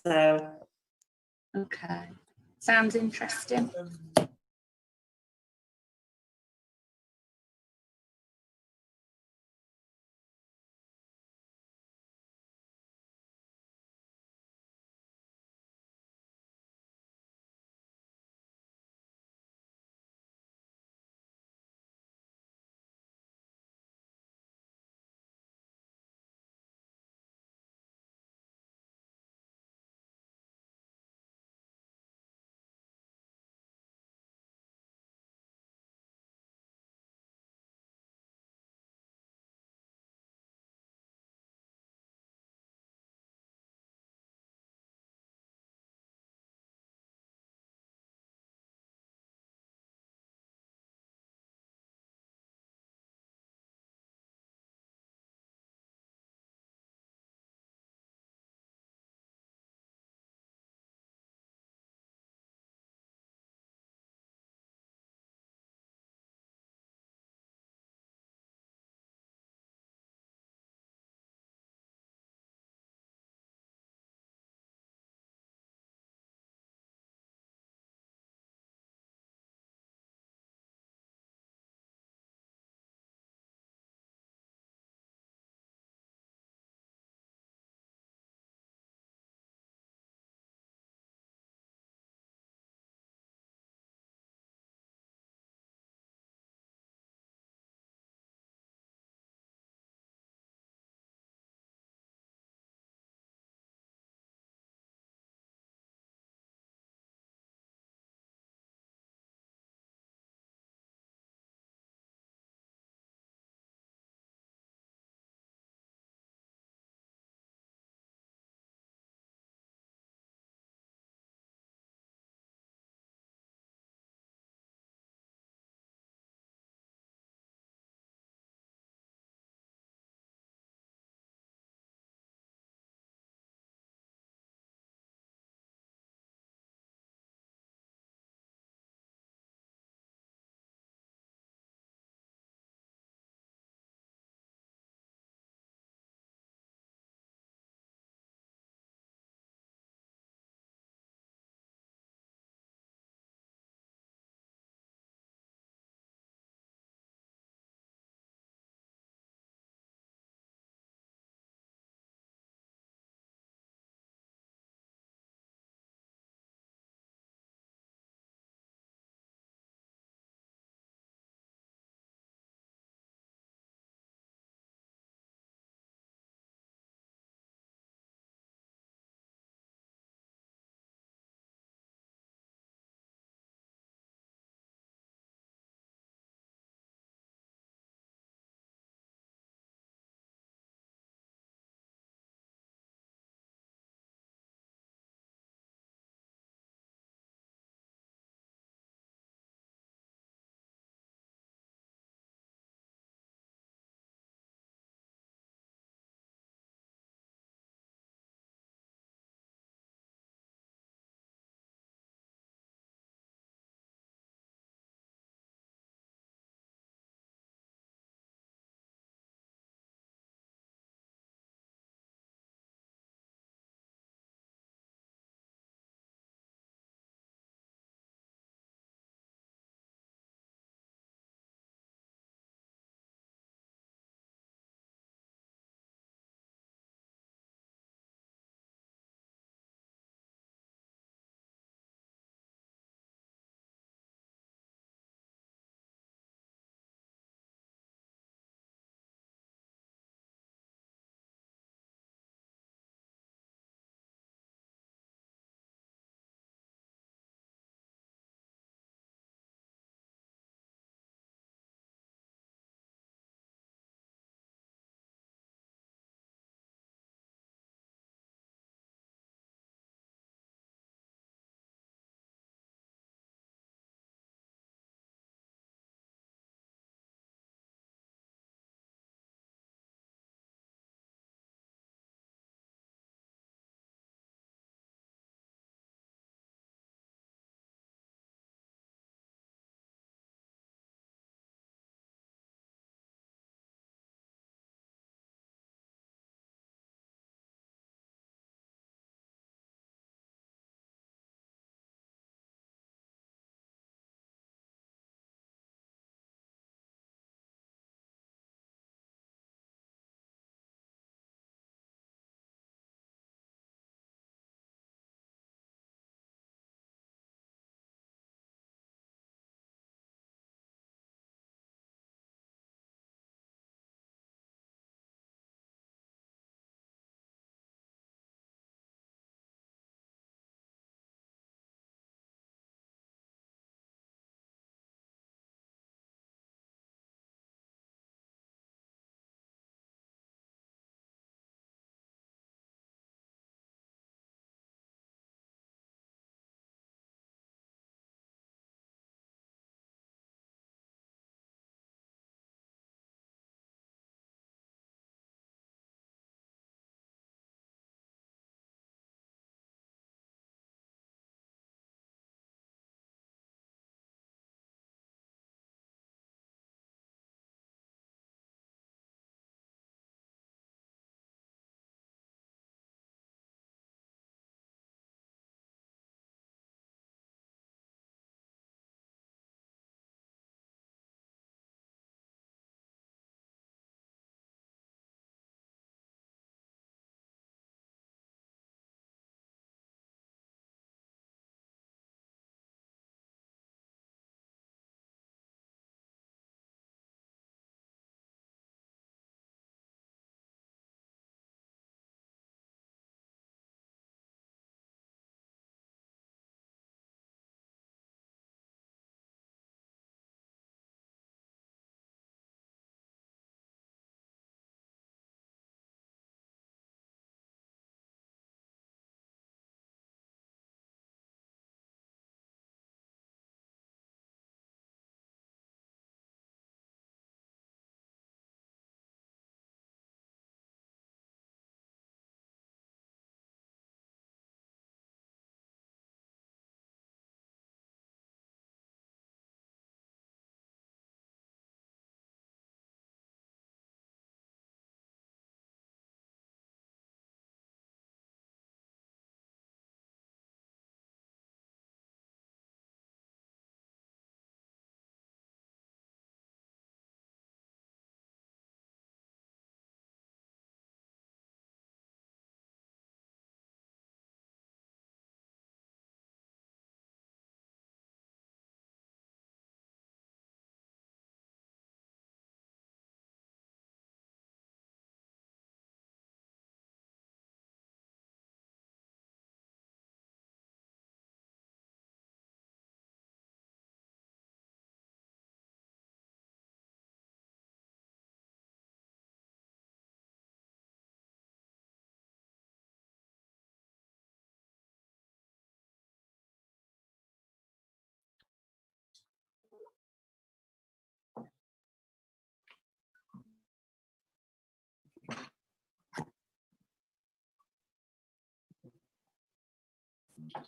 So, Okay, sounds interesting.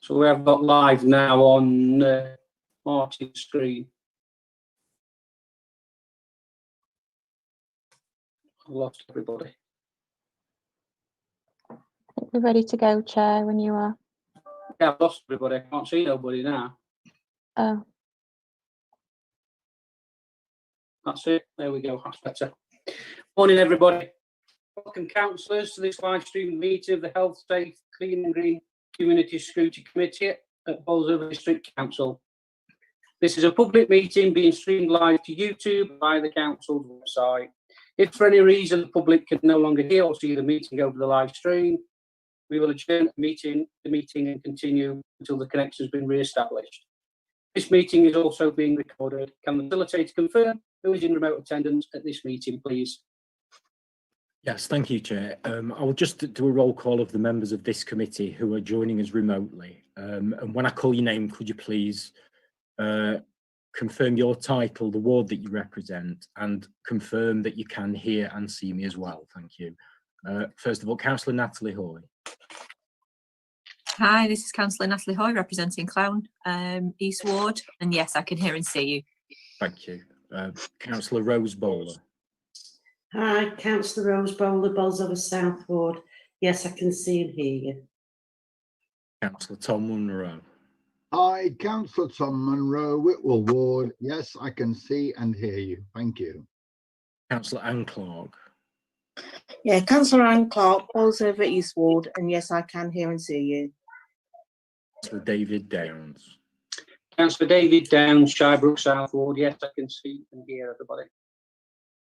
So we have got live now on Martin's screen. I've lost everybody. We're ready to go, Chair, when you are. Yeah, I've lost everybody. I can't see nobody now. Oh, That's it. There we go. That's better. Morning, everybody. Welcome, councillors, to this live stream meeting of the Health, Safe, Clean and Green Community Scrutiny Committee at Bolsover District Council. This is a public meeting being streamed live to YouTube via the council's website. If for any reason the public can no longer hear or see the meeting over the live stream, we will adjourn the meeting and continue until the connection has been re-established. This meeting is also being recorded. Can the facilitator confirm who is in remote attendance at this meeting, please? Yes, thank you, Chair. I will just do a roll call of the members of this committee who are joining us remotely. And when I call your name, could you please confirm your title, the ward that you represent, and confirm that you can hear and see me as well. Thank you. First of all, Councillor Natalie Hoy. Hi, this is Councillor Natalie Hoy representing Clown East Ward, and yes, I can hear and see you. Thank you. Councillor Rose Bowler. Hi, Councillor Rose Bowler, Bolsover South Ward. Yes, I can see and hear you. Councillor Tom Munro. Hi, Councillor Tom Munro, Whitwell Ward. Yes, I can see and hear you. Thank you. Councillor Anne Clark. Yeah, Councillor Anne Clark, Bolsover East Ward, and yes, I can hear and see you. Councillor David Downs. Councillor David Downs, Shirebrook South Ward. Yes, I can see and hear everybody.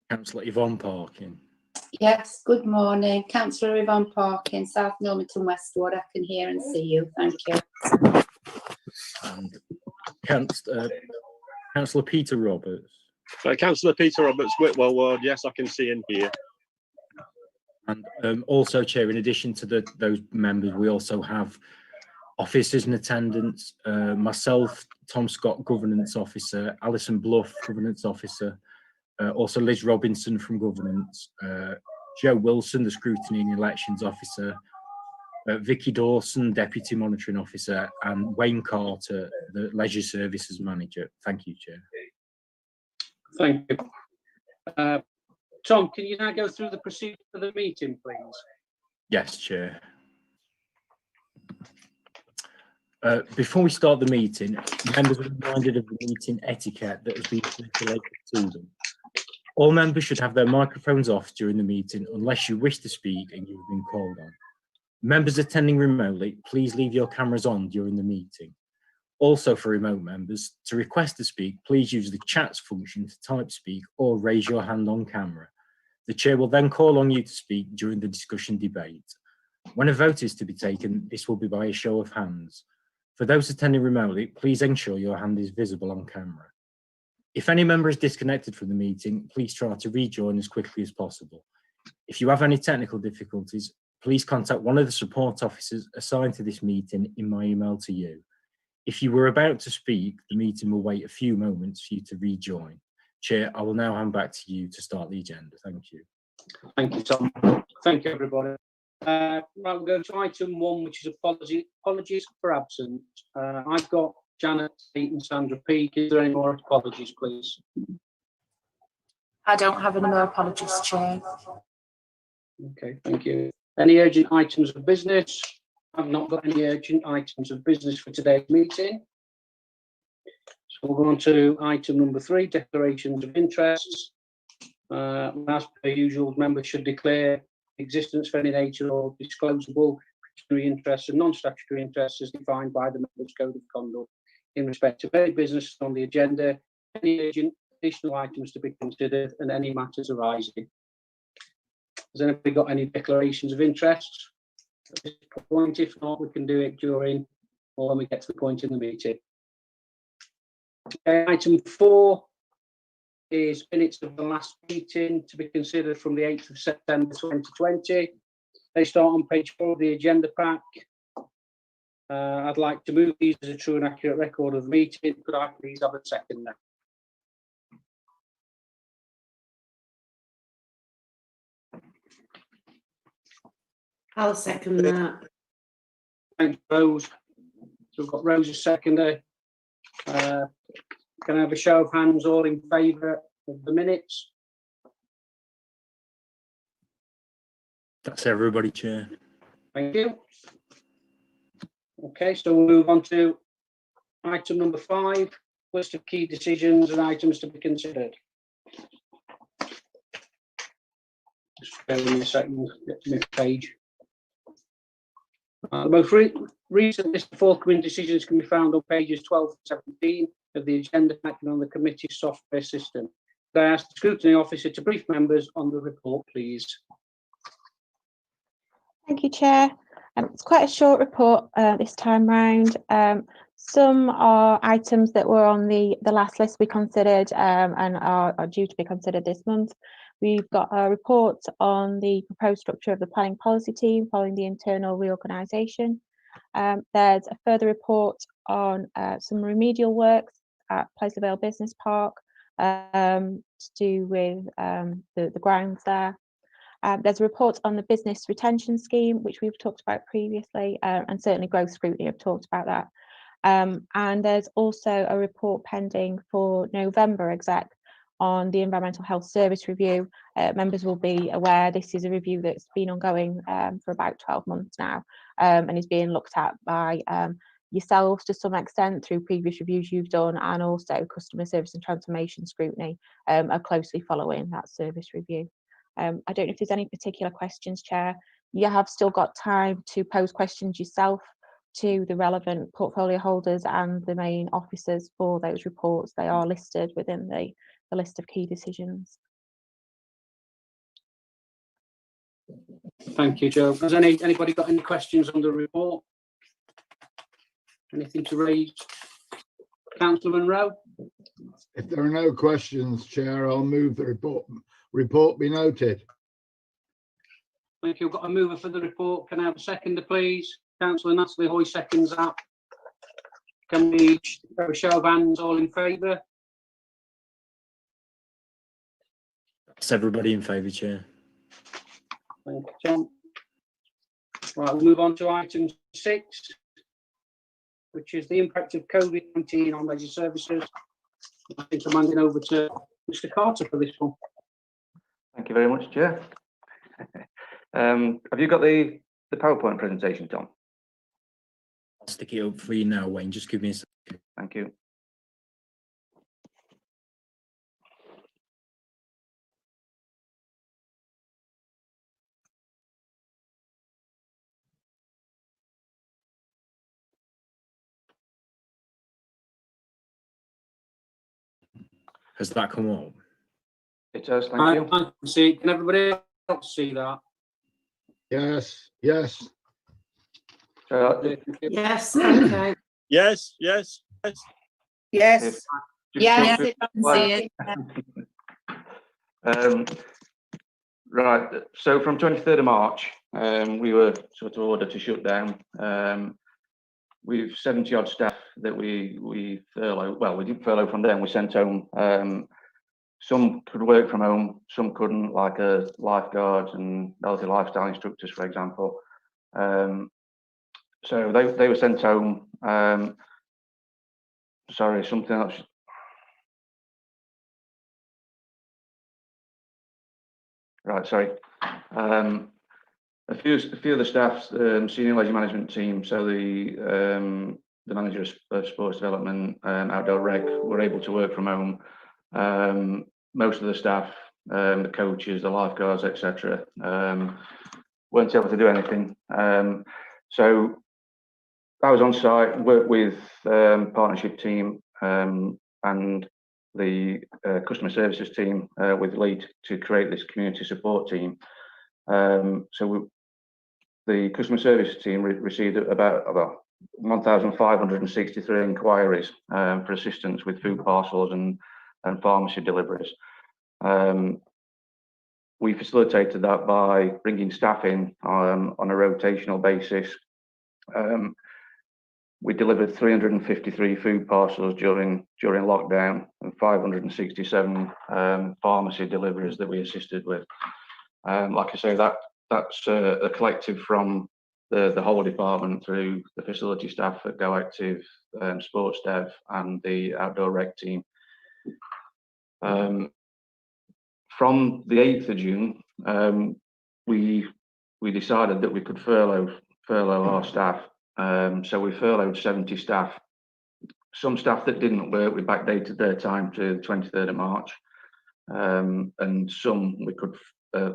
Councillor Yvonne Parkin. Yes, good morning. Councillor Yvonne Parkin, South Normanton West Ward. I can hear and see you. Thank you. And Councillor Peter Roberts. Councillor Peter Roberts, Whitwell Ward. Yes, I can see and hear. And also, Chair, in addition to those members, we also have officers in attendance. Myself, Tom Scott, Governance Officer, Alison Bluff, Governance Officer, also Liz Robinson from Governance, Joe Wilson, the Scrutiny and Elections Officer, Vicky Dawson, Deputy Monitoring Officer, and Wayne Carter, the Leisure Services Manager. Thank you, Chair. Thank you. Tom, can you now go through the procedure for the meeting, please? Yes, Chair. Before we start the meeting, members are reminded of the meeting etiquette that has been circulated to them. All members should have their microphones off during the meeting unless you wish to speak and you've been called on. Members attending remotely, please leave your cameras on during the meeting. Also for remote members, to request to speak, please use the chats function to type speak or raise your hand on camera. The Chair will then call on you to speak during the discussion debate. When a vote is to be taken, this will be by a show of hands. For those attending remotely, please ensure your hand is visible on camera. If any member is disconnected from the meeting, please try to rejoin as quickly as possible. If you have any technical difficulties, please contact one of the support officers assigned to this meeting in my email to you. If you were about to speak, the meeting will wait a few moments for you to rejoin. Chair, I will now hand back to you to start the agenda. Thank you. Thank you, Tom. Thank you, everybody. Right, we'll go to item 1, which is apologies for absence. I've got Janet Tate and Sandra Peake. Is there any more apologies, please? I don't have any more apologies, Chair. Okay, thank you. Any urgent items of business? I've not got any urgent items of business for today's meeting. So we'll go on to item number 3, declarations of interests. As per usual, members should declare existence for any nature or disclosable pecuniary interests and non-statutory interests as defined by the Members' Code of Conduct in respect of any business on the agenda, any urgent additional items to be considered, and any matters arising. Has anybody got any declarations of interest at this point? If not, we can do it during or when we get to the point in the meeting. Okay, item 4 is minutes of the last meeting to be considered from the 8th of September 2020. They start on page 4 of the agenda pack. I'd like to move these as a true and accurate record of the meeting. Could I please have a second now? I'll second that. Thanks, Rose. We've got Rose as seconder. Can I have a show of hands, all in favour of the minutes? That's everybody, Chair. Thank you. Okay, so we'll move on to item number 5, list of key decisions and items to be considered. Just bear with me a second, get to my page. The most recent list of forthcoming decisions can be found on pages 12 and 17 of the agenda packing on the committee software system. Could I ask the scrutiny officer to brief members on the report, please? Thank you, Chair. It's quite a short report this time round. Some are items that were on the last list we considered and are due to be considered this month. We've got a report on the proposed structure of the planning policy team following the internal reorganisation. There's a further report on some remedial works at Place of Vale Business Park to do with the grounds there. There's a report on the business retention scheme, which we've talked about previously, and certainly growth scrutiny have talked about that. And there's also a report pending for November exec on the environmental health service review. Members will be aware this is a review that's been ongoing for about 12 months now, and is being looked at by yourselves to some extent through previous reviews you've done, and also customer service and transformation scrutiny are closely following that service review. I don't know if there's any particular questions, Chair. You have still got time to pose questions yourself to the relevant portfolio holders and the main officers for those reports. They are listed within the list of key decisions. Thank you, Joe. Has anybody got any questions on the report? Anything to raise? Councillor Munro? If there are no questions, Chair, I'll move the report be noted. Thank you. I've got a mover for the report. Can I have a seconder, please? Councillor Natalie Hoy seconds that. Can we have a show of hands, all in favour? That's everybody in favour, Chair. Thank you, John. Right, we'll move on to item 6, which is the impact of COVID-19 on leisure services. I think I'm handing over to Mr. Carter for this one. Thank you very much, Chair. Have you got the PowerPoint presentation, Tom? I'll stick it up for you now, Wayne. Just give me a second. Thank you. Has that come up? It does, thank I you. can see. Can everybody else see that? Yes, yes. Yes, okay. Yes, yes, yes. Yes. Yes, Just I can see it. Right, so from 23rd of March, we were sort of ordered to shut down. We've 70 odd staff that we furloughed. Well, we didn't furlough from them, we sent home. Some could work from home, some couldn't, like lifeguards and healthy lifestyle instructors, for example. So they were sent home. Sorry, something else. Right, sorry. A few of the staff's senior leisure management team, so the manager of sports development, outdoor rec, were able to work from home. Most of the staff, the coaches, the lifeguards, etc., weren't able to do anything. So I was on site, worked with partnership team and the customer services team with Lead to create this community support team. The customer service team received about 1,563 inquiries for assistance with food parcels and pharmacy deliveries. We facilitated that by bringing staff in on a rotational basis. We delivered 353 food parcels during lockdown and 567 pharmacy deliveries that we assisted with. Like I say, that's a collective from the whole department through the facility staff at Go Active, sports dev, and the outdoor rec team. From the 8th of June, we decided that we could furlough our staff. So we furloughed 70 staff. Some staff that didn't work, we backdated their time to the 23rd of March, and some we could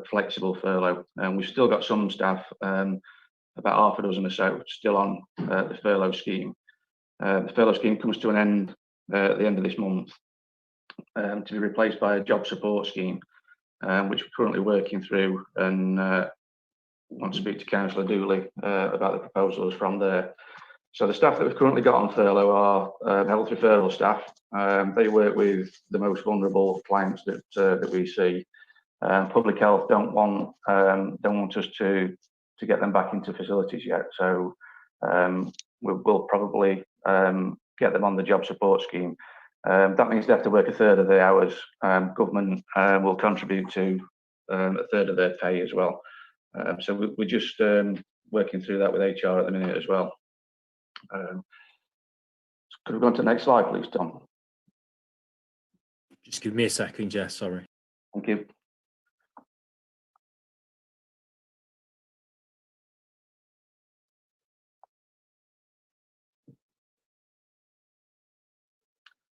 flexible furlough. And we've still got some staff, about half a dozen or so, still on the furlough scheme. The furlough scheme comes to an end at the end of this month, to be replaced by a job support scheme, which we're currently working through, and want to speak to Councillor Dooley about the proposals from there. So the staff that we've currently got on furlough are health referral staff. They work with the most vulnerable clients that we see. Public health don't want us to get them back into facilities yet. So we'll probably get them on the job support scheme. That means they have to work a third of the hours. Government will contribute to a third of their pay as well. So we're just working through that with HR at the minute as well. Could we go on to the next slide, please, Tom? Just give me a second, Jess, sorry. Thank you.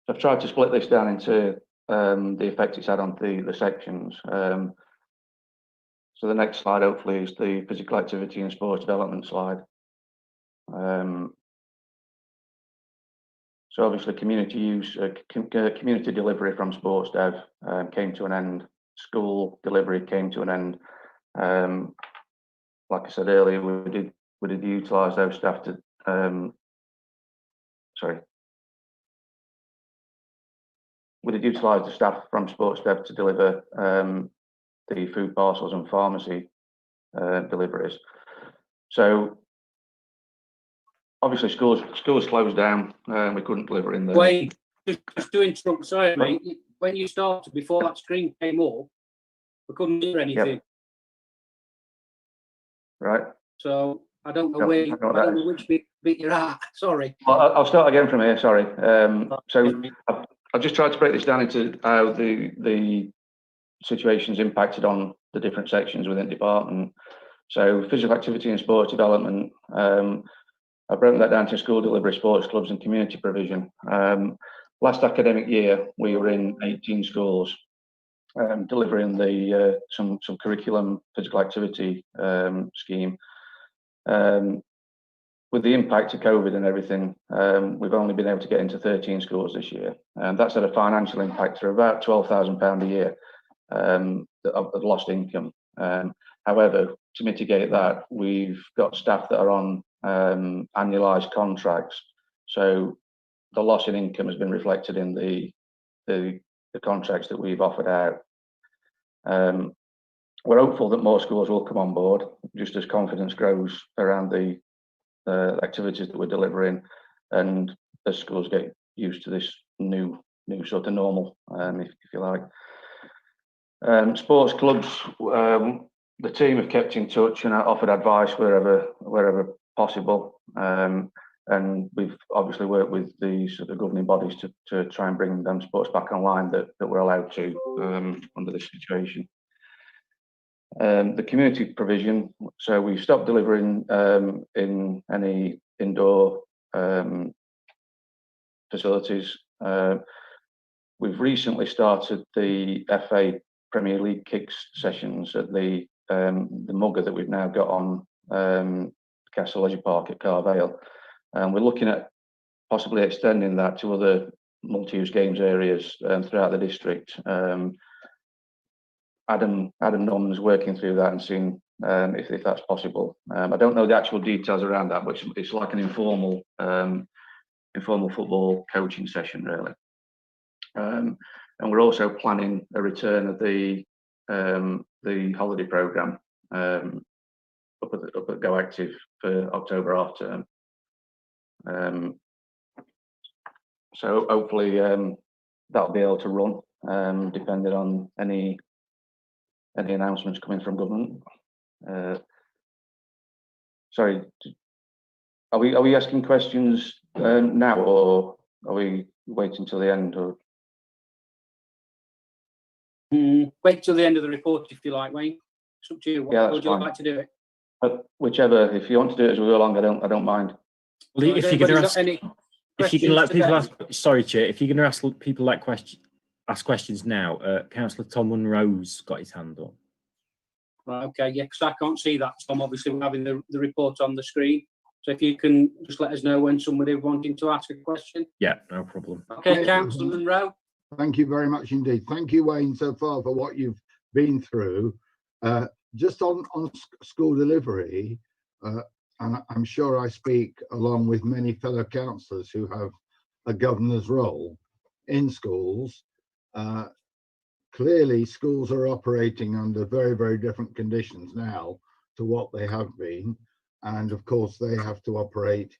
I've tried to split this down into the effect it's had on the sections. So the next slide, hopefully, is the physical activity and sports development slide. So obviously, community use, community delivery from sports dev came to an end. School delivery came to an end. Like I said earlier, we did utilise those staff to we did utilise the staff from sports dev to deliver the food parcels and pharmacy deliveries. So obviously schools closed down, and we couldn't deliver in there. Wait, just to interrupt, sorry mate, when you started, before that screen came up, we couldn't hear anything. Yep. Right. So I don't know Yep, where, I know I don't know which bit you're at, sorry. Well, I'll start again from here, sorry. So I've just tried to break this down into how the situation's impacted on the different sections within the department. So physical activity and sports development, I've broken that down to school delivery, sports clubs and community provision. Last academic year, we were in 18 schools delivering the some curriculum physical activity scheme. With the impact of COVID and everything, we've only been able to get into 13 schools this year. And that's had a financial impact of about £12,000 a year of lost income. However, to mitigate that, we've got staff that are on annualised contracts. So the loss in income has been reflected in the contracts that we've offered out. We're hopeful that more schools will come on board, just as confidence grows around the activities that we're delivering, and as schools get used to this new sort of normal, if you like. Sports clubs, the team have kept in touch and offered advice wherever possible, and we've obviously worked with the sort of governing bodies to try and bring them sports back online that we're allowed to under this situation. The community provision, so we stopped delivering in any indoor facilities. We've recently started the FA Premier League kicks sessions at the mugger that we've now got on Castle Leisure Park at Carvale, and we're looking at possibly extending that to other multi-use games areas throughout the district. Adam Norman's working through that and seeing if that's possible. I don't know the actual details around that, but it's like an informal football coaching session, really. And we're also planning a return of the holiday programme up at Go Active for October half term. So hopefully that'll be able to run, depending on any announcements coming from government. sorry, are we asking questions now, or are we waiting till the end? Or Wait till the end of the report if you like, Wayne. It's up to you. Yeah, How that's would you fine. like to do it? Whichever, if you want to do it as we go along, I don't mind. Well, So has if you're going anybody to got ask, any if you're going to let questions people today? ask, sorry, Chair, if you're going to ask people like ask questions now, Councillor Tom Munro's got his hand up. Right, okay, yeah, because I can't see that, Tom. Obviously, we're having the report on the screen. So if you can just let us know when somebody wanting to ask a question. Yeah, no problem. Okay, Councillor Munro. Thank you very much indeed. Thank you, Wayne, so far for what you've been through. Just on school delivery, and I'm sure I speak along with many fellow councillors who have a governor's role in schools. Clearly, schools are operating under very, very different conditions now to what they have been. And of course, they have to operate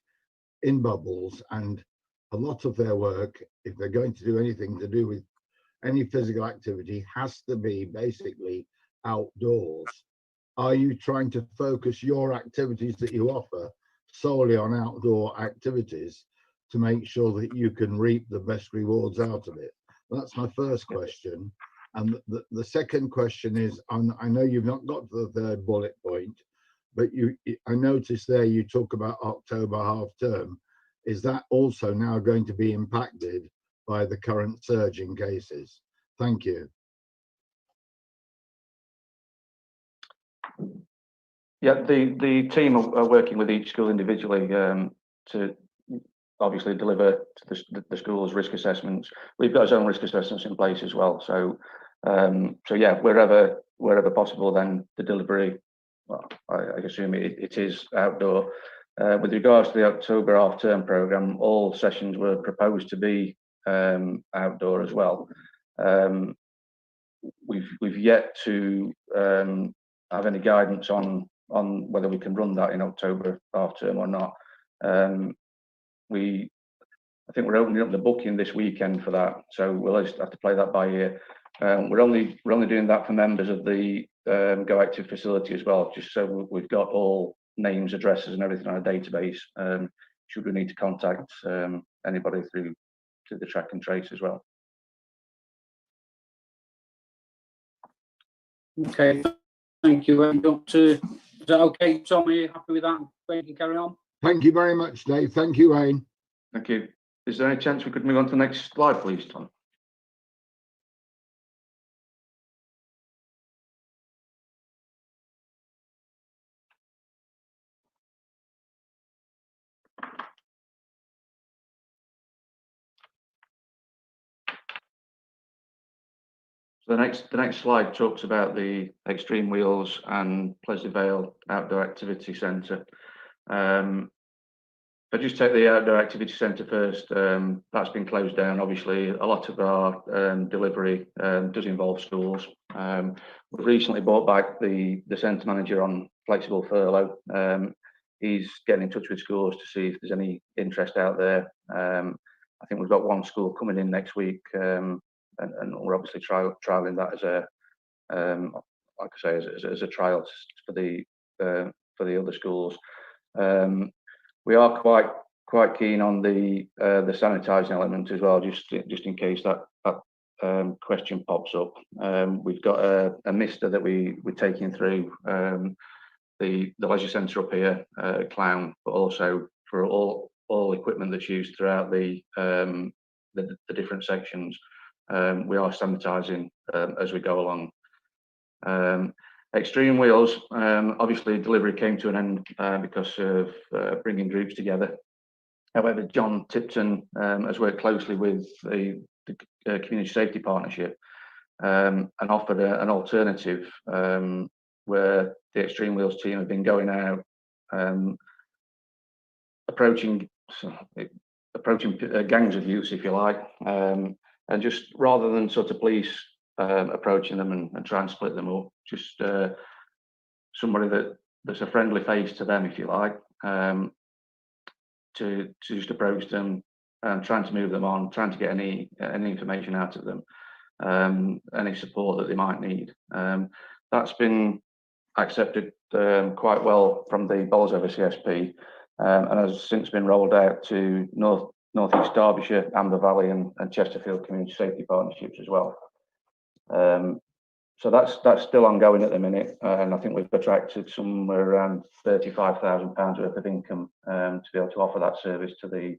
in bubbles, and a lot of their work, if they're going to do anything to do with any physical activity, has to be basically outdoors. Are you trying to focus your activities that you offer solely on outdoor activities to make sure that you can reap the best rewards out of it? That's my first question. And the second question is, I know you've not got to the third bullet point, but I noticed there you talk about October half term. Is that also now going to be impacted by the current surge in cases? Thank you. Yeah, the team are working with each school individually to obviously deliver to the school's risk assessments. We've got our own risk assessments in place as well. So yeah, wherever possible, then the delivery, well, I assume it is outdoor. With regards to the October half-term programme, all sessions were proposed to be outdoor as well. We've yet to have any guidance on whether we can run that in October half-term or not. I think we're opening up the booking this weekend for that, so we'll just have to play that by ear. We're only doing that for members of the Go Active facility as well, just so we've got all names, addresses, and everything on a database. Should we need to contact anybody through the track and trace as well. Okay, thank you. Is that okay, Tom? Are you happy with that? We can carry on. Thank you very much, Dave. Thank you, Wayne. Thank you. Is there any chance we could move on to the next slide, please, Tom? So the next slide talks about the Extreme Wheels and Pleasure Vale Outdoor Activity Centre. If I just take the Outdoor Activity Centre first, that's been closed down. Obviously, a lot of our delivery does involve schools. We've recently brought back the centre manager on flexible furlough. He's getting in touch with schools to see if there's any interest out there. I think we've got one school coming in next week, and we're obviously trialing that as a, like I say, as a trial for the other schools. We are quite keen on the sanitising element as well, just in case that question pops up. We've got a mister that we're taking through the leisure centre up here, Clown, but also for all equipment that's used throughout the different sections. We are sanitising as we go along. Extreme Wheels, obviously delivery came to an end because of bringing groups together. However, John Tipton has worked closely with the Community Safety Partnership and offered an alternative where the Extreme Wheels team have been going out, approaching gangs of youths, if you like, and just rather than sort of police approaching them and try and split them up, just somebody that's a friendly face to them, if you like, to just approach them and trying to move them on, trying to get any information out of them, any support that they might need. That's been accepted quite well from the Bolsover CSP, and has since been rolled out to North East Derbyshire, Amber Valley, and Chesterfield Community Safety Partnerships as well. So that's still ongoing at the minute, and I think we've attracted somewhere around £35,000 worth of income to be able to offer that service to the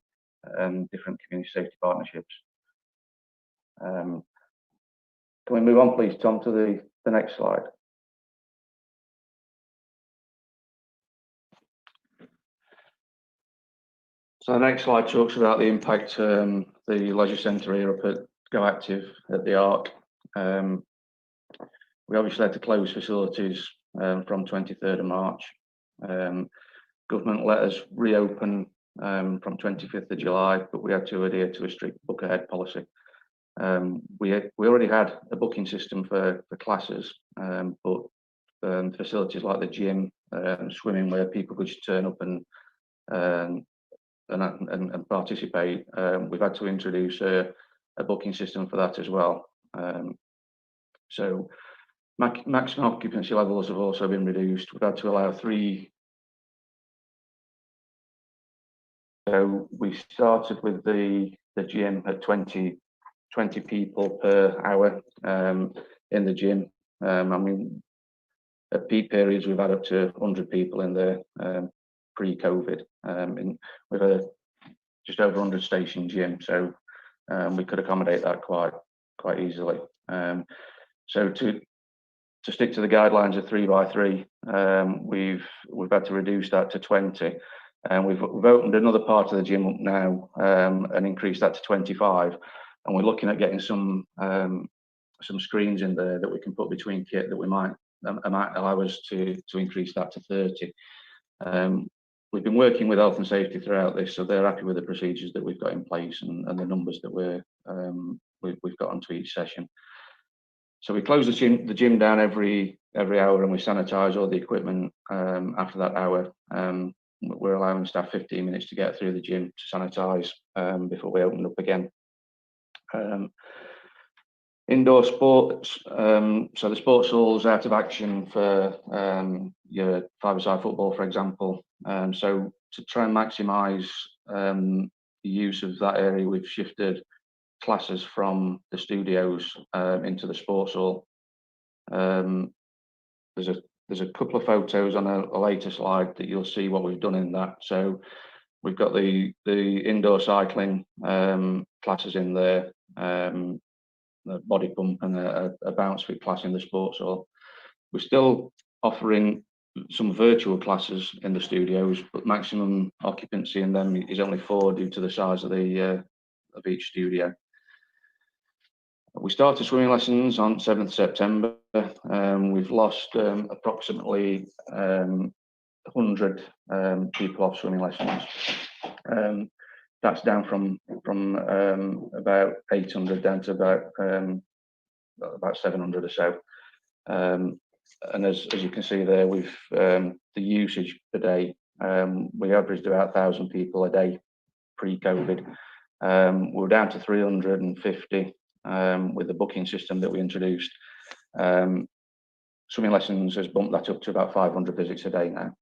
different community safety partnerships. Can we move on, please, Tom, to the next slide? So the next slide talks about the impact the leisure centre here up at Go Active at the Arc. We obviously had to close facilities from 23rd of March. Government let us reopen from 25th of July, but we had to adhere to a strict book ahead policy. We already had a booking system for classes, but facilities like the gym, swimming, where people could just turn up and participate, we've had to introduce a booking system for that as well. So maximum occupancy levels have also been reduced. We've had to allow 3. So we started with the gym at 20 people per hour in the gym. I mean, at peak periods, we've had up to 100 people in there pre-COVID. We've had just over 100 station gym, so we could accommodate that quite easily. So to stick to the guidelines of 3 by 3, we've had to reduce that to 20, and we've opened another part of the gym up now and increased that to 25. And we're looking at getting some screens in there that we can put between kit that might allow us to increase that to 30. We've been working with health and safety throughout this, so they're happy with the procedures that we've got in place and the numbers that we've got onto each session. So we close the gym down every hour, and we sanitise all the equipment after that hour. We're allowing staff 15 minutes to get through the gym to sanitise before we open up again. Indoor sports, so the sports hall's out of action for your five-a-side football, for example. So to try and maximise the use of that area, we've shifted classes from the studios into the sports hall. There's a couple of photos on a later slide that you'll see what we've done in that. So we've got the indoor cycling classes in there, a body pump and a bounce fit class in the sports hall. We're still offering some virtual classes in the studios, but maximum occupancy in them is only 4 due to the size of each studio. We started swimming lessons on 7th September. We've lost approximately 100 people off swimming lessons. That's down from about 800 down to about 700 or so. And as you can see there, we've the usage per day, we averaged about 1,000 people a day pre-COVID. We're down to 350 with the booking system that we introduced. Swimming lessons has bumped that up to about 500 visits a day now.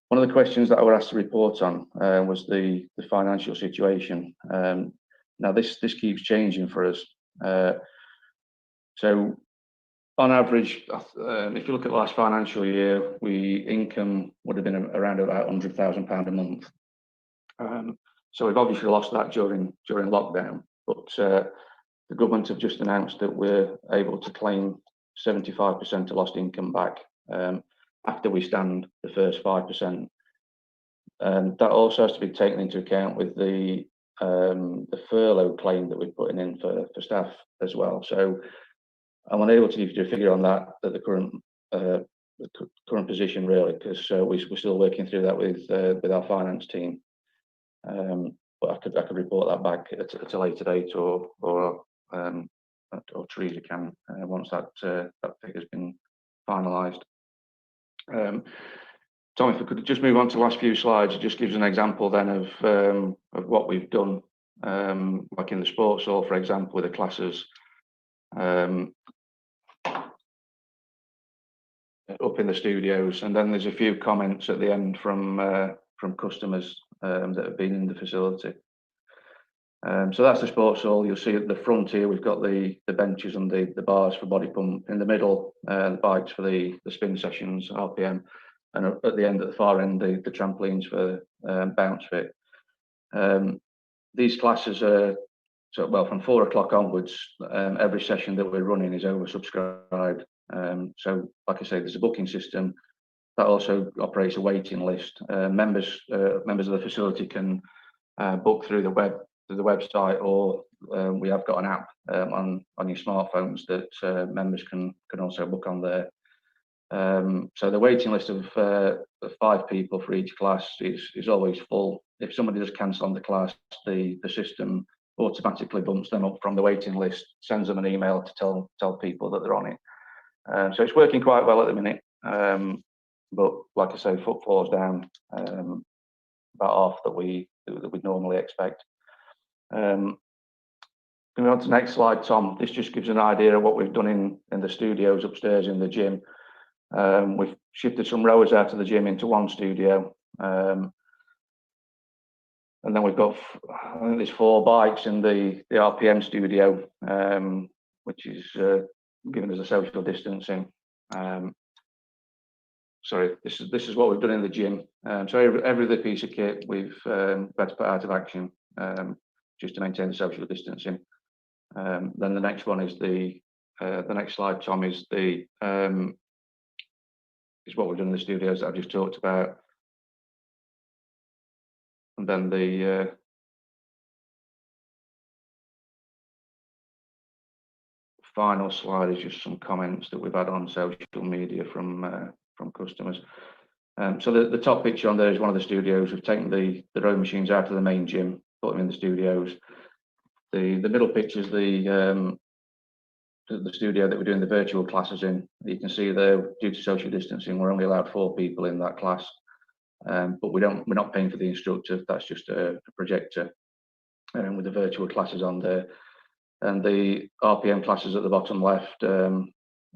One of the questions that I was asked to report on was the financial situation. Now this keeps changing for us. So on average, if you look at the last financial year, income would have been around about £100,000 a month. So we've obviously lost that during lockdown, but the government have just announced that we're able to claim 75% of lost income back after we stand the first 5%. That also has to be taken into account with the furlough claim that we're putting in for staff as well. So I'm unable to give you a figure on that at the current position, really, because we're still working through that with our finance team. But I could report that back at a later date, or Teresa can once that figure's been finalised. Tom, if we could just move on to the last few slides, it just gives an example then of what we've done, like in the sports hall, for example, with the classes. up in the studios, and then there's a few comments at the end from customers that have been in the facility. So that's the sports hall. You'll see at the front here we've got the benches and the bars for body pump. In the middle, the bikes for the spin sessions, RPM, and at the end, at the far end, the trampolines for bounce fit. These classes are from 4 o'clock onwards. Every session that we're running is oversubscribed. So, like I say, there's a booking system that also operates a waiting list. Members of the facility can book through the website, or we have got an app on your smartphones that members can also book on there. So the waiting list of 5 people for each class is always full. If somebody does cancel on the class, the system automatically bumps them up from the waiting list, sends them an email to tell people that they're on it. So it's working quite well at the minute. But like I say, footfall's down about half that we'd normally expect. Going on to the next slide, Tom. This just gives an idea of what we've done in the studios upstairs in the gym. We've shifted some rowers out of the gym into one studio. And then we've got, I think there's 4 bikes in the RPM studio, which is giving us a social distancing. Sorry, this is what we've done in the gym. So every other piece of kit we've had to put out of action just to maintain the social distancing. Then the next one is the next slide, Tom, is what we've done in the studios that I've just talked about. And then the final slide is just some comments that we've had on social media from customers. So the top picture on there is one of the studios. We've taken the rowing machines out of the main gym, put them in the studios. The middle picture is the studio that we're doing the virtual classes in. You can see there, due to social distancing, we're only allowed 4 people in that class. But we're not paying for the instructor. That's just a projector with the virtual classes on there. And the RPM classes at the bottom left,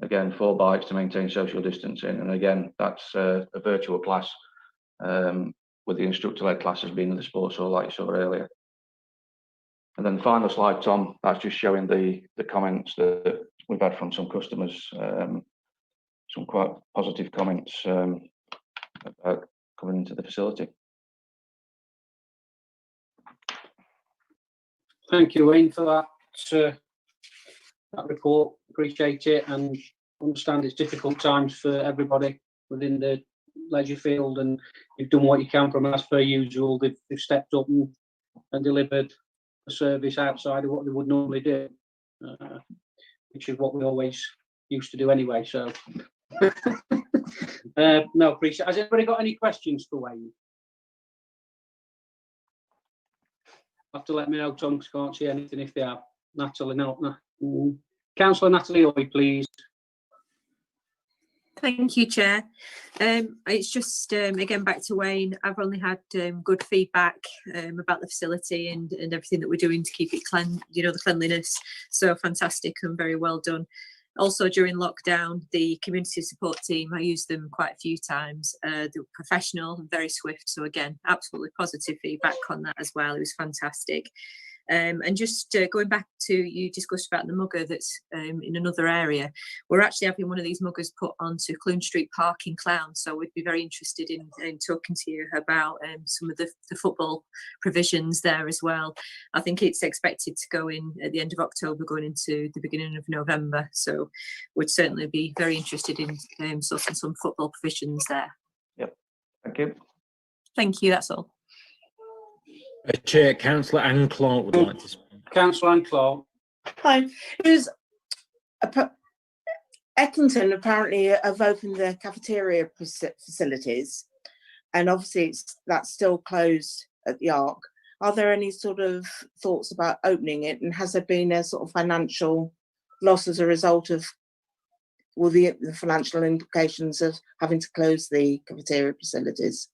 again, 4 bikes to maintain social distancing. And again, that's a virtual class with the instructor-led classes being in the sports hall like you saw earlier. And then the final slide, Tom, that's just showing the comments that we've had from some customers, some quite positive comments about coming into the facility. Thank you, Wayne, for that report. Appreciate it, and understand it's difficult times for everybody within the leisure field, and you've done what you can from as per usual. They've stepped up and delivered a service outside of what they would normally do, which is what we always used to do anyway. So, no, appreciate. Has anybody got any questions for Wayne? Have to let me know, Tom, because I can't see anything if they have. Natalie, no. Councillor Natalie Oy, please. Thank you, Chair. It's just, again, back to Wayne. I've only had good feedback about the facility and everything that we're doing to keep it the cleanliness. So fantastic and very well done. Also, during lockdown, the community support team, I used them quite a few times. They were professional and very swift. So again, absolutely positive feedback on that as well. It was fantastic. And just going back to, you discussed about the mugger that's in another area. We're actually having one of these muggers put onto Clune Street Park in Clown. So we'd be very interested in talking to you about some of the football provisions there as well. I think it's expected to go in at the end of October, going into the beginning of November. So we'd certainly be very interested in sorting some football provisions there. Yep. Thank you. Thank you. That's all. Chair, Councillor Anne Clark would like to speak. Councillor Anne Clark. Hi. Eckington apparently have opened their cafeteria facilities, and obviously that's still closed at the Arc. Are there any sort of thoughts about opening it, and has there been a sort of financial loss as a result of the financial implications of having to close the cafeteria facilities?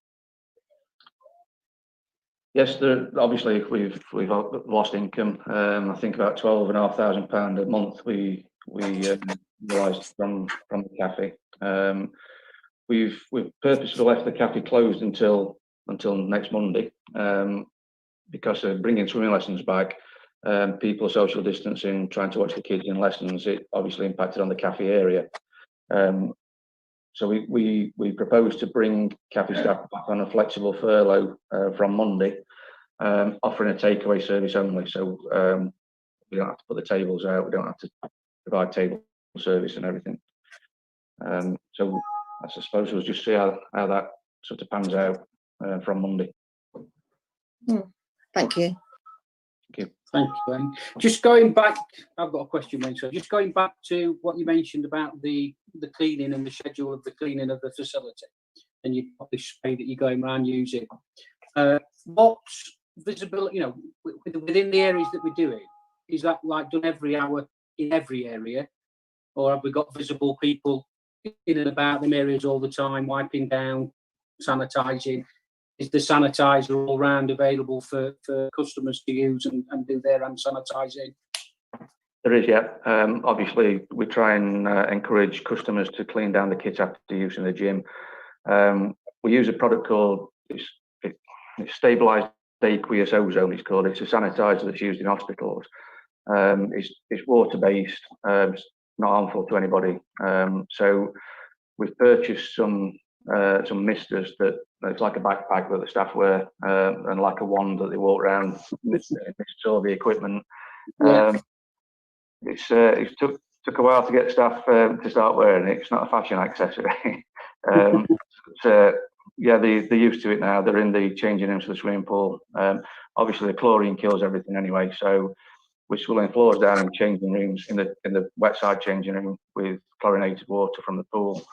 Yes, obviously we've lost income. I think about £12,500 a month we realised from the cafe. We've purposely left the cafe closed until next Monday because of bringing swimming lessons back. People social distancing, trying to watch the kids in lessons, it obviously impacted on the cafe area. So we propose to bring cafe staff back on a flexible furlough from Monday, offering a takeaway service only. So we don't have to put the tables out, we don't have to provide table service and everything. So I suppose we'll just see how that sort of pans out from Monday. Thank you. Thank you, Wayne. Just going back, I've got a question, Wayne. So just going back to what you mentioned about the cleaning and the schedule of the cleaning of the facility, and you've got this spray that you're going around using. What visibility, you know, within the areas that we're doing, is that like done every hour in every area, or have we got visible people in and about them areas all the time, wiping down, sanitising? Is the sanitizer all round available for customers to use and do their hand sanitising? There is, yeah. Obviously, we try and encourage customers to clean down the kit after use in the gym. We use a product called it's stabilised aqueous ozone. It's called. It's a sanitizer that's used in hospitals. It's water based. It's not harmful to anybody. So we've purchased some misters that it's like a backpack that the staff wear and like a wand that they walk around. Mist all the equipment. It took a while to get staff to start wearing it. It's not a fashion accessory. Yeah, they're used to it now. They're in the changing rooms of the swimming pool. Obviously, the chlorine kills everything anyway. So we're swilling floors down in changing rooms in the wet side changing room with chlorinated water from the pool.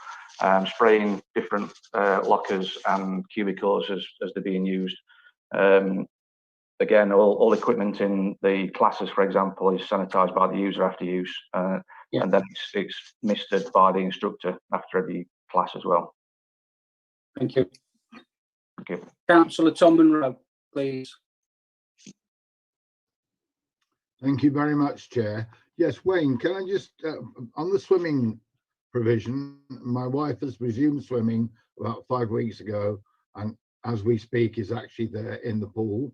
Spraying different lockers and cubicles as they're being used. Again, all equipment in the classes, for example, is sanitised by the user after use, and then it's misted by the instructor after every class as well. Thank you. Thank you. Councillor Tom Munro, please. Thank you very much, Chair. Yes, Wayne, can I just, on the swimming provision, my wife has resumed swimming about 5 weeks ago, and as we speak is actually there in the pool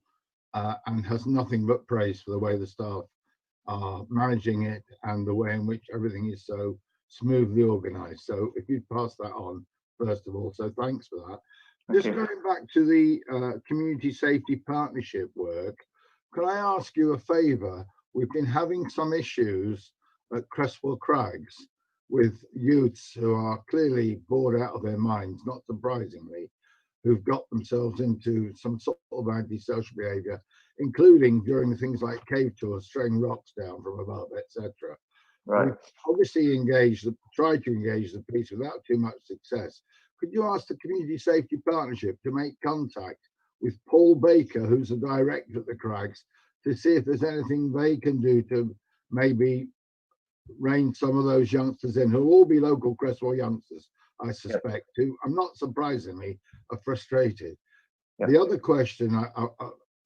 and has nothing but praise for the way the staff are managing it and the way in which everything is so smoothly organised. So if you'd pass that on, first of all, so thanks for that. Just going back to the community safety partnership work, can I ask you a favour? We've been having some issues at Cresswell Crags with youths who are clearly bored out of their minds, not surprisingly, who've got themselves into some sort of antisocial behaviour, including during things like cave tours, throwing rocks down from above, etc. Right. We've obviously tried to engage the police without too much success. Could you ask the Community Safety Partnership to make contact with Paul Baker, who's the director at the Crags, to see if there's anything they can do to maybe rein some of those youngsters in, who'll all be local Cresswell youngsters, I suspect, who, I'm not surprisingly, are frustrated. The other question,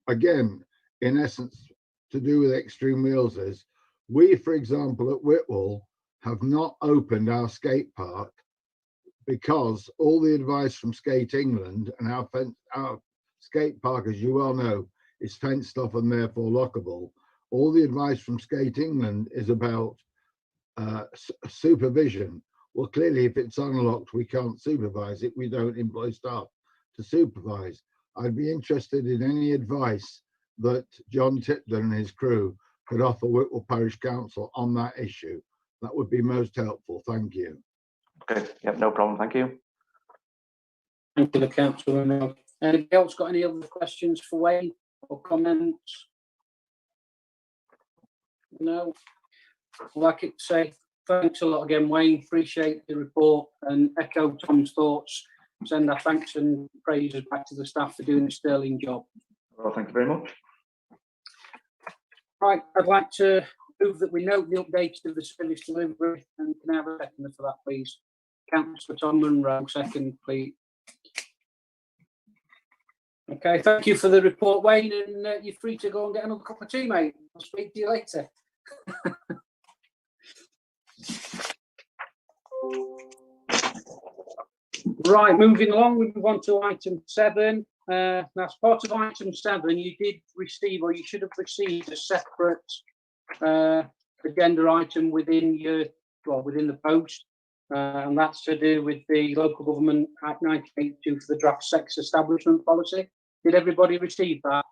again, in essence, to do with extreme wheels is, we, for example, at Whitwell, have not opened our skate park because all the advice from Skate England and our skate park, as you well know, is fenced off and therefore lockable. All the advice from Skate England is about supervision. Well, clearly, if it's unlocked, we can't supervise it. We don't employ staff to supervise. I'd be interested in any advice that John Tipton and his crew could offer Whitwell Parish Council on that issue. That would be most helpful. Thank you. Okay, yep, no problem. Thank you. Thank you, the councillor. Anybody else got any other questions for Wayne or comments? No. I'd like to say thanks a lot again, Wayne. Appreciate the report and echo Tom's thoughts. Send our thanks and praises back to the staff for doing a sterling job. Well, thank you very much. Right, I'd like to move that we note the updates of the service delivery, and can I have a second for that, please? Councillor Tom Munro, second, please. Okay, thank you for the report, Wayne, and you're free to go and get another cup of tea, mate. I'll speak to you later. Right, moving along, we move on to item 7. Now, as part of item 7, you did receive, or you should have received, a separate agenda item within within the post, and that's to do with the Local Government Act 1982 for the draft sex establishment policy. Did everybody receive that?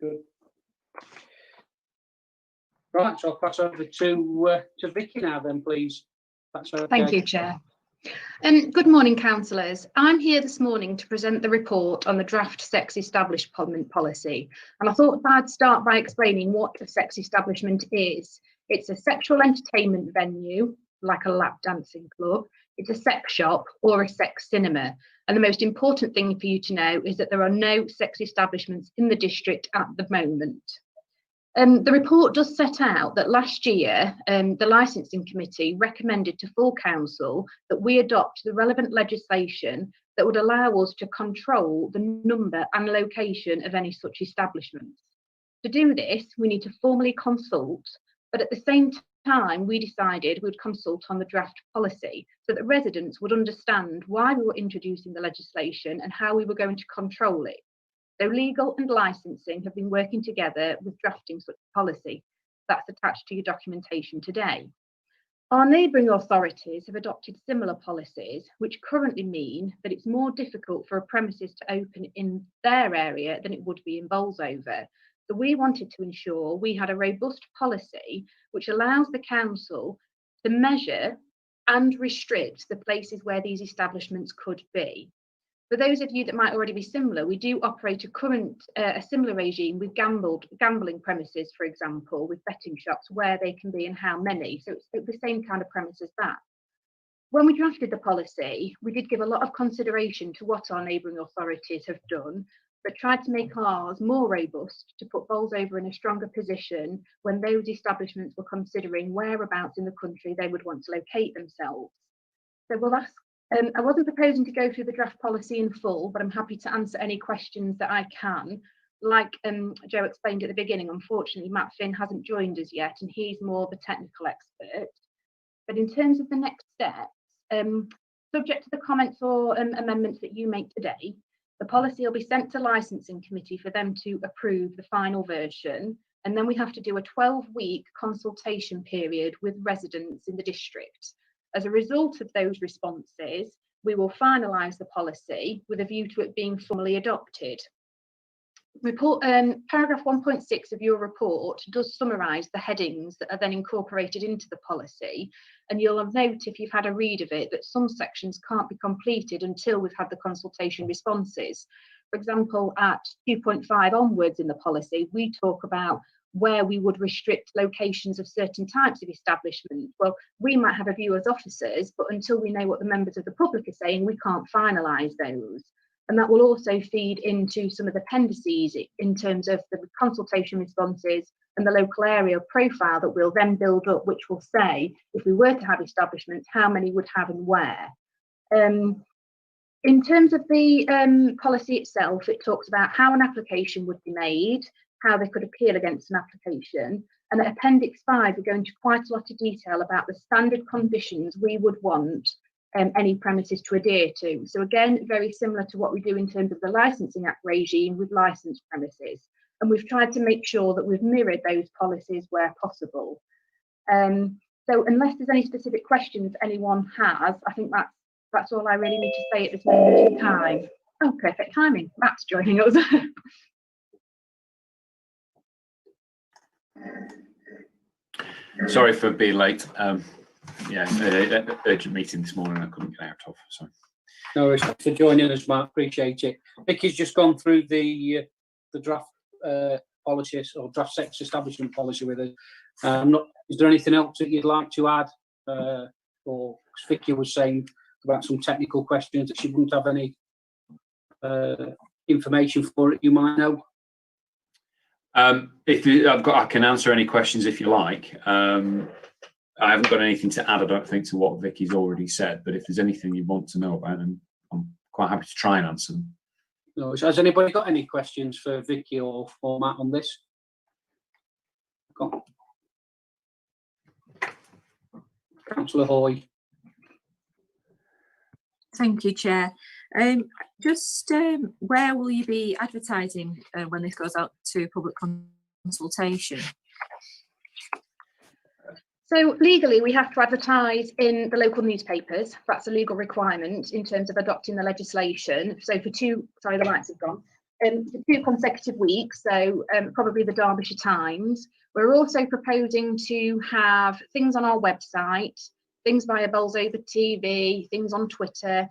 Good. Right, so I'll pass over to Vicky now then, please. That's okay. Thank you, Chair. Good morning, councillors. I'm here this morning to present the report on the draft sex establishment policy. And I thought I'd start by explaining what a sex establishment is. It's a sexual entertainment venue, like a lap dancing club. It's a sex shop or a sex cinema. And the most important thing for you to know is that there are no sex establishments in the district at the moment. The report does set out that last year, the licensing committee recommended to full council that we adopt the relevant legislation that would allow us to control the number and location of any such establishments. To do this, we need to formally consult, but at the same time, we decided we would consult on the draft policy so that residents would understand why we were introducing the legislation and how we were going to control it. So legal and licensing have been working together with drafting such a policy. That's attached to your documentation today. Our neighbouring authorities have adopted similar policies, which currently mean that it's more difficult for a premises to open in their area than it would be in Bolsover. So we wanted to ensure we had a robust policy which allows the council to measure and restrict the places where these establishments could be. For those of you that might already be similar, we do operate a similar regime with gambling premises, for example, with betting shops, where they can be and how many. So it's the same kind of premise as that. When we drafted the policy, we did give a lot of consideration to what our neighbouring authorities have done, but tried to make ours more robust to put Bolsover in a stronger position when those establishments were considering whereabouts in the country they would want to locate themselves. So we'll ask. I wasn't proposing to go through the draft policy in full, but I'm happy to answer any questions that I can. Like Joe explained at the beginning, unfortunately, Matt Finn hasn't joined us yet, and he's more the technical expert. But in terms of the next steps, subject to the comments or amendments that you make today, the policy will be sent to licensing committee for them to approve the final version. And then we have to do a 12-week consultation period with residents in the district. As a result of those responses, we will finalise the policy with a view to it being formally adopted. Paragraph 1.6 of your report does summarise the headings that are then incorporated into the policy, and you'll have noted if you've had a read of it that some sections can't be completed until we've had the consultation responses. For example, at 2.5 onwards in the policy, we talk about where we would restrict locations of certain types of establishments. Well, we might have a view as officers, but until we know what the members of the public are saying, we can't finalise those. And that will also feed into some of the appendices in terms of the consultation responses and the local area profile that we'll then build up, which will say, if we were to have establishments, how many would have and where. In terms of the policy itself, it talks about how an application would be made, how they could appeal against an application. And at Appendix 5, we go into quite a lot of detail about the standard conditions we would want any premises to adhere to. So again, very similar to what we do in terms of the Licensing Act regime with licensed premises. And we've tried to make sure that we've mirrored those policies where possible. So unless there's any specific questions anyone has, I think that's all I really need to say at this moment in time. Oh, perfect timing. Matt's joining us. Sorry for being late. Urgent meeting this morning I couldn't get out of. So. No worries. Thanks for joining us, Mark. Appreciate it. Vicky's just gone through the draft policies or draft sex establishment policy with us. Is there anything else that you'd like to add? Or Vicky was saying about some technical questions that she wouldn't have any information for it. You might know. I can answer any questions if you like. I haven't got anything to add, I don't think, to what Vicky's already said. But if there's anything you want to know about, then I'm quite happy to try and answer them. No, has anybody got any questions for Vicky or Matt on this? Councillor Hoy. Thank you, Chair. Where will you be advertising when this goes out to public consultation? So legally, we have to advertise in the local newspapers. That's a legal requirement in terms of adopting the legislation. So for the lights have gone. For 2 consecutive weeks, so probably the Derbyshire Times. We're also proposing to have things on our website, things via Bolsover TV, things on Twitter,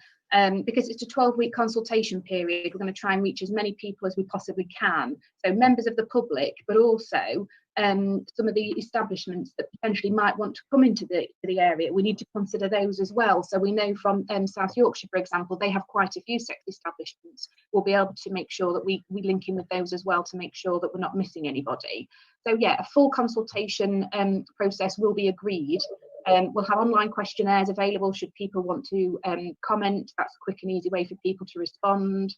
because it's a 12-week consultation period. We're going to try and reach as many people as we possibly can. So members of the public, but also some of the establishments that potentially might want to come into the area. We need to consider those as well. So we know from South Yorkshire, for example, they have quite a few sex establishments. We'll be able to make sure that we link in with those as well to make sure that we're not missing anybody. So yeah, a full consultation process will be agreed. We'll have online questionnaires available should people want to comment. That's a quick and easy way for people to respond.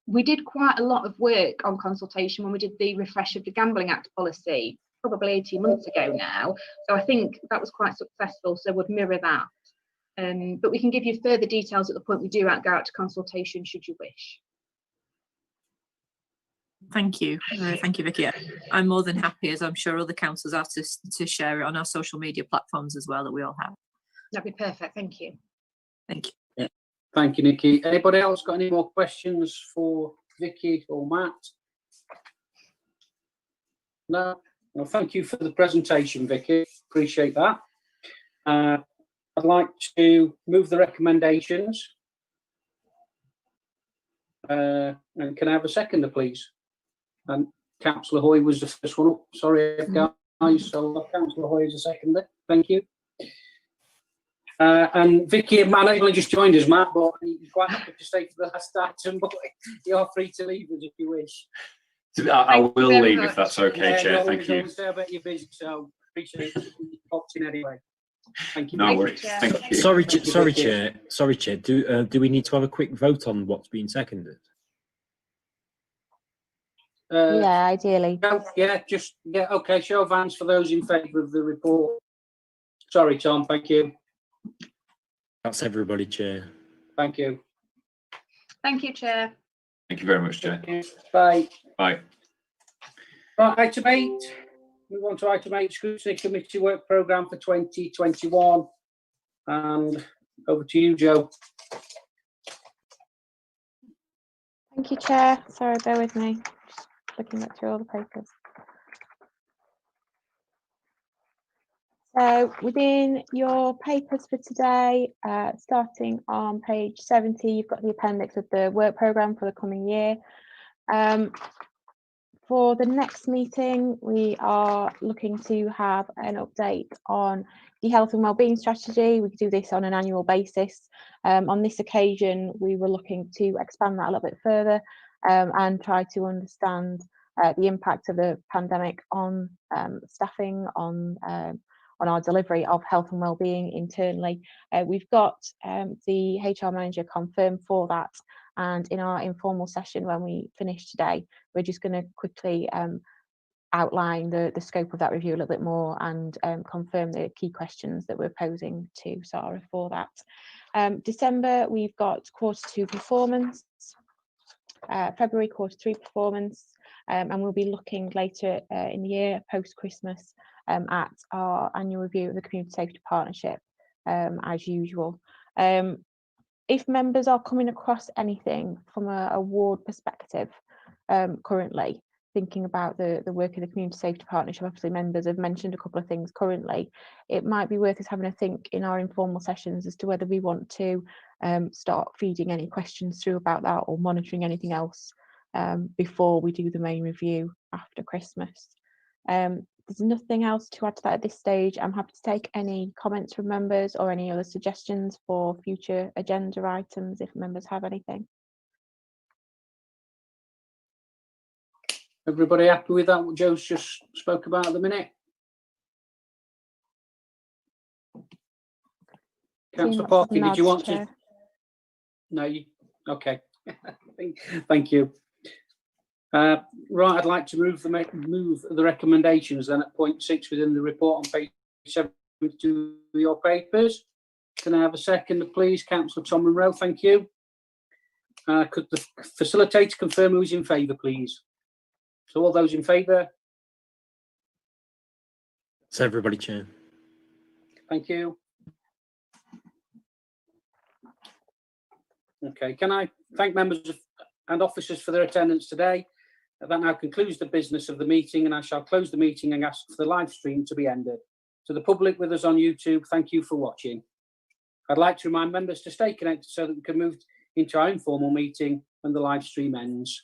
We did quite a lot of work on consultation when we did the refresh of the Gambling Act policy, probably 18 months ago now. So I think that was quite successful, so would mirror that. But we can give you further details at the point we do go out to consultation, should you wish. Thank you. Thank you, Vicky. I'm more than happy, as I'm sure other councillors are, to share it on our social media platforms as well that we all have. That'd be perfect. Thank you. Thank you. Yeah. Thank you, Nikki. Anybody else got any more questions for Vicky or Matt? No? Well, thank you for the presentation, Vicky. Appreciate that. I'd like to move the recommendations. And can I have a seconder, please? And Councillor Hoy was the first one up. Sorry, guys. So Councillor Hoy is a seconder. Thank you. And Vicky and Matt only just joined us, Matt, but you're quite happy to stay for the last item, but you're free to leave us if you wish. I will leave if that's okay, Chair. Thank you. I bet you're busy, so appreciate you popped in anyway. Thank you. No worries. Thank you. Sorry, Chair. Sorry, Chair. Do we need to have a quick vote on what's been seconded? Yeah, ideally. No, yeah, okay. Show of hands for those in favour of the report. Sorry, Tom. Thank you. That's everybody, Chair. Thank you. Thank you, Chair. Thank you very much, Chair. Bye. Bye. Right, item 8. Move on to item 8, Scrutiny Committee Work Programme for 2021. And over to you, Joe. Thank you, Chair. Sorry, bear with me. Just looking back through all the papers. So within your papers for today, starting on page 70, you've got the appendix of the work programme for the coming year. For the next meeting, we are looking to have an update on the health and wellbeing strategy. We do this on an annual basis. On this occasion, we were looking to expand that a little bit further and try to understand the impact of the pandemic on staffing, on our delivery of health and wellbeing internally. We've got the HR manager confirmed for that, and in our informal session when we finish today, we're just going to quickly outline the scope of that review a little bit more and confirm the key questions that we're posing to Sarah for that. December, we've got Q2 performance, February Q3 performance, and we'll be looking later in the year, post-Christmas, at our annual review of the Community Safety Partnership, as usual. If members are coming across anything from a ward perspective, currently thinking about the work of the Community Safety Partnership, obviously members have mentioned a couple of things currently. It might be worth us having a think in our informal sessions as to whether we want to start feeding any questions through about that or monitoring anything else before we do the main review after Christmas. There's nothing else to add to that at this stage. I'm happy to take any comments from members or any other suggestions for future agenda items if members have anything. Everybody happy with that, what Joe's just spoke about at the minute? Councillor Parkin, did you want to? No, you, okay. Thank you. Right, I'd like to move the recommendations then at point 6 within the report on page to your papers. Can I have a second, please? Councillor Tom Monroe, thank you. Could the facilitator confirm who's in favour, please? So all those in favour? It's everybody, Chair. Thank you. Okay, can I thank members and officers for their attendance today? That now concludes the business of the meeting, and I shall close the meeting and ask for the live stream to be ended. To the public with us on YouTube, thank you for watching. I'd like to remind members to stay connected so that we can move into our informal meeting when the live stream ends.